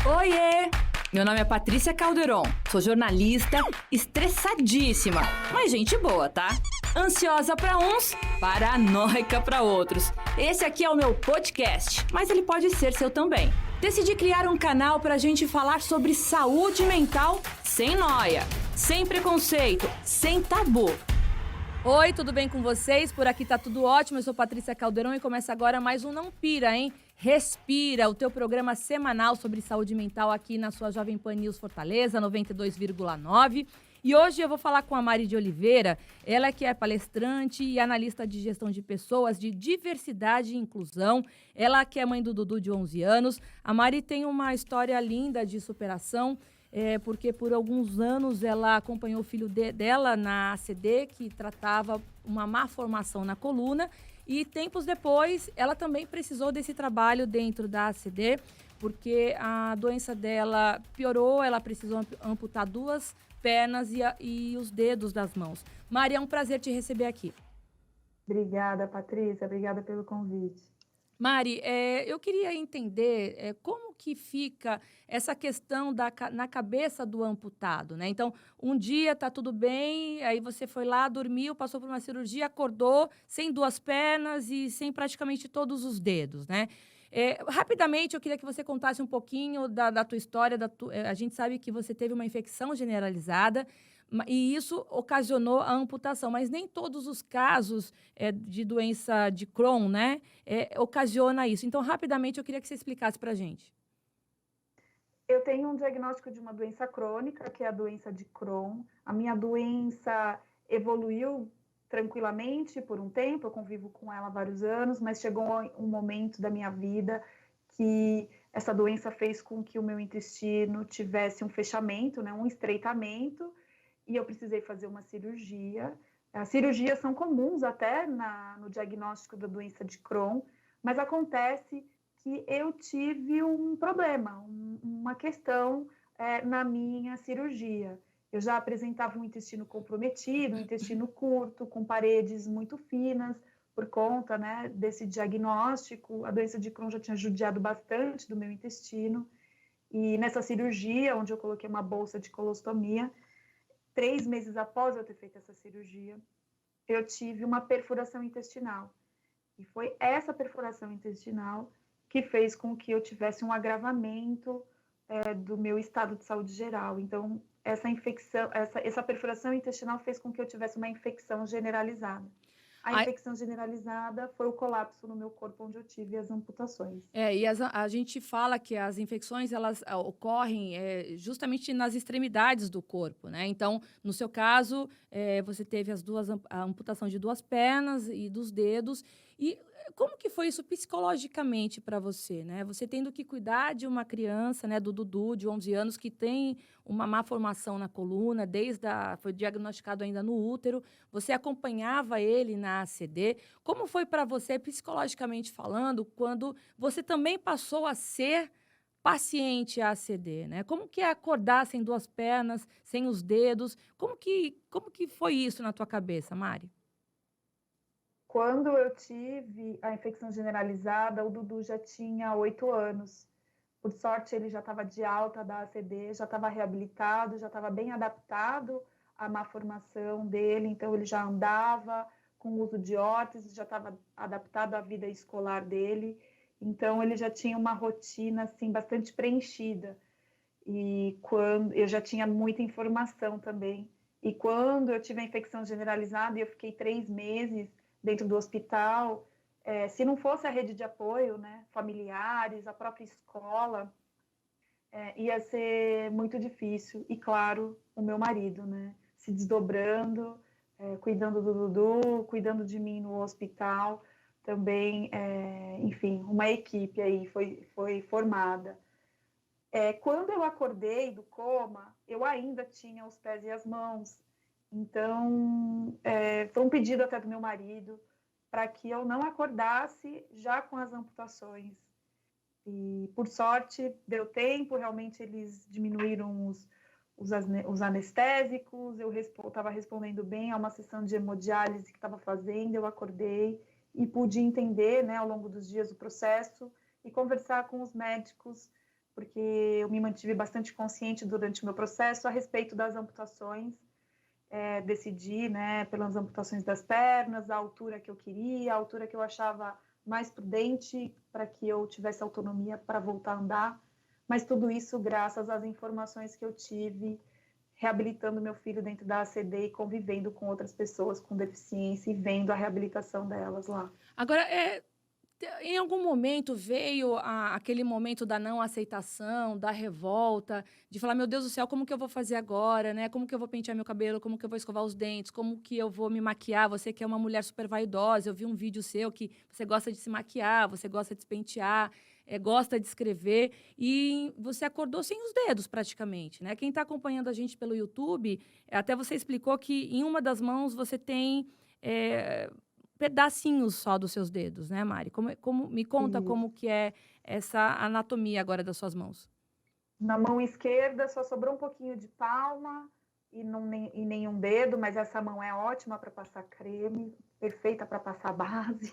Oiê! Meu nome é Patrícia Calderon, sou jornalista, estressadíssima, mas gente boa, tá? Ansiosa pra uns, paranoica pra outros. Esse aqui é o meu podcast, mas ele pode ser seu também. Decidi criar um canal pra gente falar sobre saúde mental sem noia, sem preconceito, sem tabu. Oi, tudo bem com vocês? Por aqui tá tudo ótimo, eu sou Patrícia Calderon e começa agora mais um Não Pira, hein? Respira, o teu programa semanal sobre saúde mental aqui na sua Jovem Pan News Fortaleza, 92,9. E hoje eu vou falar com a Mari de Oliveira, ela que é palestrante e analista de gestão de pessoas, de diversidade e inclusão. Ela que é mãe do Dudu de 11 anos. A Mari tem uma história linda de superação, porque por alguns anos ela acompanhou o filho dela na ACD, que tratava uma má formação na coluna. E tempos depois, ela também precisou desse trabalho dentro da ACD, porque a doença dela piorou, ela precisou amputar 2 pernas e os dedos das mãos. Mari, é um prazer te receber aqui. Obrigada, Patrícia. Obrigada pelo convite. Mari, eu queria entender como que fica essa questão na cabeça do amputado, né? Então, um dia tá tudo bem, aí você foi lá, dormiu, passou por uma cirurgia, acordou sem 2 pernas e sem praticamente todos os dedos, né? Rapidamente, eu queria que você contasse um pouquinho da tua história. A gente sabe que você teve uma infecção generalizada, e isso ocasionou a amputação, mas nem todos os casos de doença de Crohn, né, ocasiona isso. Então, rapidamente, eu queria que você explicasse para a gente. Eu tenho um diagnóstico de uma doença crônica, que é a doença de Crohn. A minha doença evoluiu tranquilamente por um tempo, eu convivo com ela há vários anos, mas chegou um momento da minha vida que essa doença fez com que o meu intestino tivesse um fechamento, né, um estreitamento, e eu precisei fazer uma cirurgia. As cirurgias são comuns até no diagnóstico da doença de Crohn, mas acontece que eu tive um problema, uma questão na minha cirurgia. Eu já apresentava um intestino comprometido, um intestino curto, com paredes muito finas, por conta, né, desse diagnóstico. A doença de Crohn já tinha judiado bastante do meu intestino. E nessa cirurgia, onde eu coloquei uma bolsa de colostomia, 3 meses após eu ter feito essa cirurgia, eu tive uma perfuração intestinal. E foi essa perfuração intestinal que fez com que eu tivesse um agravamento do meu estado de saúde geral. Então, essa infecção, essa perfuração intestinal fez com que eu tivesse uma infecção generalizada. A infecção generalizada foi o colapso no meu corpo, onde eu tive as amputações. E a gente fala que as infecções, elas ocorrem justamente nas extremidades do corpo, né? Então, no seu caso, você teve a amputação de 2 pernas e dos dedos. E como que foi isso psicologicamente para você, né? Você tendo que cuidar de uma criança, né, do Dudu, de 11 anos, que tem uma má formação na coluna, foi diagnosticado ainda no útero. Você acompanhava ele na ACD. Como foi para você, psicologicamente falando, quando você também passou a ser paciente ACD, né? Como que é acordar sem 2 pernas, sem os dedos? Como que foi isso na tua cabeça, Mari? Quando eu tive a infecção generalizada, o Dudu já tinha 8 anos. Por sorte, ele já estava de alta da ACD, já estava reabilitado, já estava bem adaptado à má formação dele, então ele já andava com o uso de órteses, já estava adaptado à vida escolar dele, então ele já tinha uma rotina assim bastante preenchida. E quando eu já tinha muita informação também. E quando eu tive a infecção generalizada e eu fiquei 3 meses dentro do hospital, se não fosse a rede de apoio, né, familiares, a própria escola, ia ser muito difícil. E, claro, o meu marido, né, se desdobrando, cuidando do Dudu, cuidando de mim no hospital, também, enfim, uma equipe aí foi formada. Quando eu acordei do coma, eu ainda tinha os pés e as mãos. Então, foi um pedido até do meu marido para que eu não acordasse já com as amputações. E, por sorte, deu tempo, realmente eles diminuíram os anestésicos, eu estava respondendo bem a uma sessão de hemodiálise que estava fazendo, eu acordei e pude entender, né, ao longo dos dias o processo e conversar com os médicos, porque eu me mantive bastante consciente durante o meu processo a respeito das amputações. Decidi, né, pelas amputações das pernas, a altura que eu queria, a altura que eu achava mais prudente para que eu tivesse autonomia para voltar a andar. Mas tudo isso graças às informações que eu tive reabilitando meu filho dentro da ACD e convivendo com outras pessoas com deficiência e vendo a reabilitação delas lá. Agora, em algum momento veio aquele momento da não aceitação, da revolta, de falar, meu Deus do céu, como que eu vou fazer agora, né? Como que eu vou pentear meu cabelo, como que eu vou escovar os dentes, como que eu vou me maquiar? Você que é uma mulher super vaidosa, eu vi um vídeo seu que você gosta de se maquiar, você gosta de se pentear, gosta de escrever, e você acordou sem os dedos praticamente, né? Quem está acompanhando a gente pelo YouTube, até você explicou que em uma das mãos você tem pedacinhos só dos seus dedos, né, Mari? Me conta como que é essa anatomia agora das suas mãos. Na mão esquerda só sobrou um pouquinho de palma e nenhum dedo, mas essa mão é ótima para passar creme, perfeita para passar base.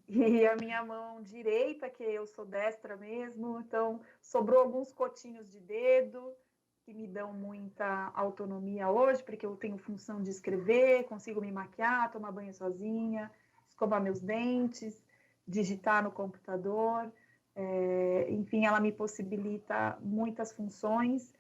E a minha mão direita, que eu sou destra mesmo, então sobrou alguns cotinhos de dedo que me dão muita autonomia hoje, porque eu tenho função de escrever, consigo me maquiar, tomar banho sozinha, escovar meus dentes, digitar no computador. Enfim, ela me possibilita muitas funções.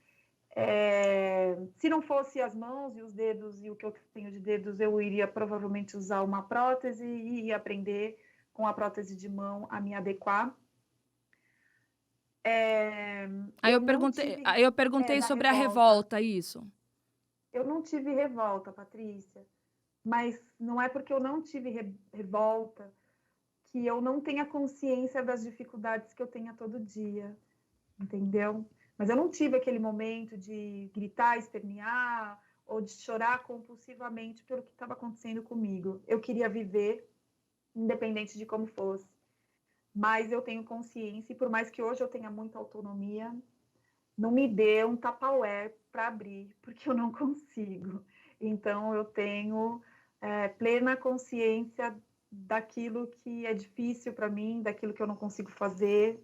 Se não fosse as mãos e os dedos e o que eu tenho de dedos, eu iria provavelmente usar uma prótese e ia aprender com a prótese de mão a me adequar. Aí eu perguntei sobre a revolta, isso. Eu não tive revolta, Patrícia, mas não é porque eu não tive revolta que eu não tenha consciência das dificuldades que eu tenho todo dia, entendeu? Mas eu não tive aquele momento de gritar, espernear ou de chorar compulsivamente pelo que estava acontecendo comigo. Eu queria viver, independente de como fosse. Mas eu tenho consciência, e por mais que hoje eu tenha muita autonomia, não me dê um Tupperware para abrir, porque eu não consigo. Então, eu tenho plena consciência daquilo que é difícil para mim, daquilo que eu não consigo fazer.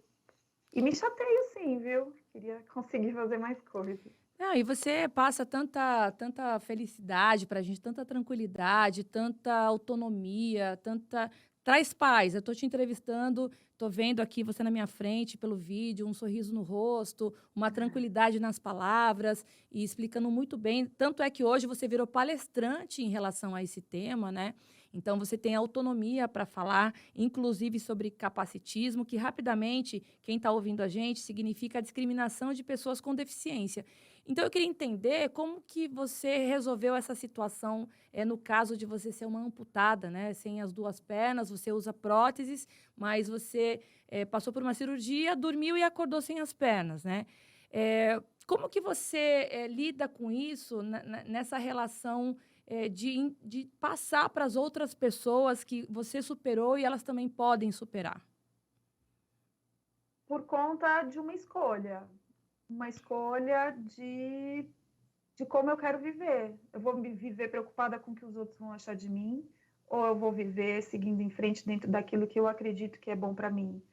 E me chateio sim, viu? Queria conseguir fazer mais coisas. E você passa tanta felicidade pra gente, tanta tranquilidade, tanta autonomia, traz paz. Eu tô te entrevistando, tô vendo aqui você na minha frente pelo vídeo, um sorriso no rosto, uma tranquilidade nas palavras e explicando muito bem. Tanto é que hoje você virou palestrante em relação a esse tema, né? Então, você tem autonomia para falar, inclusive sobre capacitismo, que rapidamente, quem está ouvindo a gente, significa a discriminação de pessoas com deficiência. Então, eu queria entender como que você resolveu essa situação, no caso de você ser uma amputada, né? Sem as duas pernas, você usa próteses, mas você passou por uma cirurgia, dormiu e acordou sem as pernas, né? Como que você lida com isso, nessa relação de passar para as outras pessoas que você superou e elas também podem superar? Por conta de uma escolha de como eu quero viver. Eu vou viver preocupada com o que os outros vão achar de mim, ou eu vou viver seguindo em frente dentro daquilo que eu acredito que é bom para mim,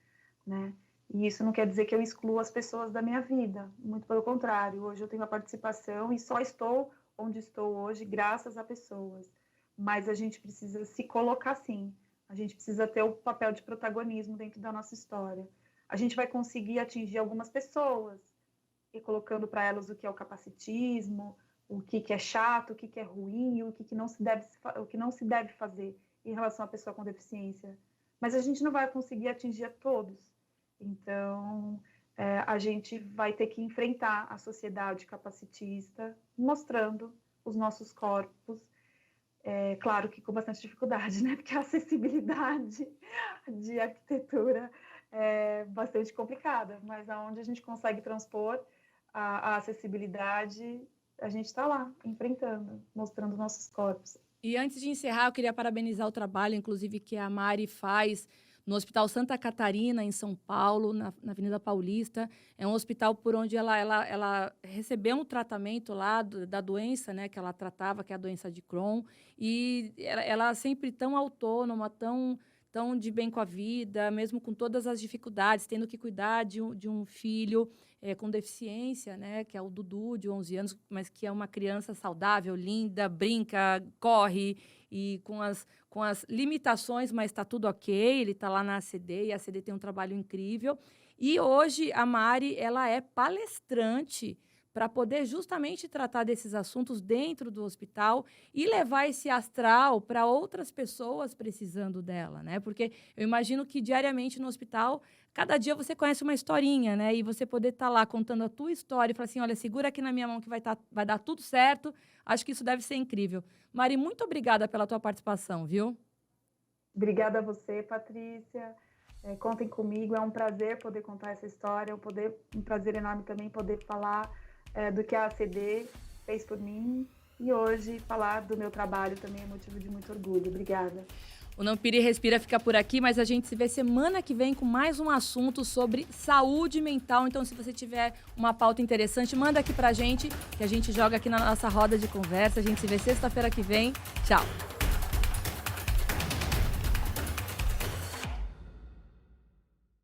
né? E isso não quer dizer que eu excluo as pessoas da minha vida, muito pelo contrário. Hoje eu tenho a participação e só estou onde estou hoje graças a pessoas. Mas a gente precisa se colocar sim. A gente precisa ter o papel de protagonismo dentro da nossa história. A gente vai conseguir atingir algumas pessoas, e colocando para elas o que é o capacitismo, o que é chato, o que é ruim, o que não se deve fazer em relação à pessoa com deficiência. Mas a gente não vai conseguir atingir a todos. Então, a gente vai ter que enfrentar a sociedade capacitista, mostrando os nossos corpos. Claro que com bastante dificuldade, né? Porque a acessibilidade de arquitetura é bastante complicada, mas aonde a gente consegue transpor a acessibilidade, a gente está lá, enfrentando, mostrando nossos corpos. E antes de encerrar, eu queria parabenizar o trabalho, inclusive, que a Mari faz no Hospital Santa Catarina, em São Paulo, na Avenida Paulista. É um hospital por onde ela recebeu um tratamento lá da doença, né, que ela tratava, que é a doença de Crohn. E ela sempre tão autônoma, tão tão de bem com a vida, mesmo com todas as dificuldades, tendo que cuidar de um filho com deficiência, né, que é o Dudu, de 11 anos, mas que é uma criança saudável, linda, brinca, corre, e com as limitações, mas está tudo ok, ele está lá na ACD, e a ACD tem um trabalho incrível. E hoje a Mari, ela é palestrante para poder justamente tratar desses assuntos dentro do hospital e levar esse astral para outras pessoas precisando dela, né? Porque eu imagino que diariamente no hospital, cada dia você conhece uma historinha, né? E você poder estar lá contando a tua história e falar assim, olha, segura aqui na minha mão que vai dar tudo certo. Acho que isso deve ser incrível. Mari, muito obrigada pela tua participação, viu? Obrigada a você, Patrícia. Contem comigo, é um prazer poder contar essa história, um prazer enorme também poder falar do que a ACD fez por mim, e hoje falar do meu trabalho também é motivo de muito orgulho. Obrigada. O Não Pira e Respira fica por aqui, mas a gente se vê semana que vem com mais um assunto sobre saúde mental. Então, se você tiver uma pauta interessante, manda aqui pra gente, que a gente joga aqui na nossa roda de conversa. A gente se vê sexta-feira que vem. Tchau!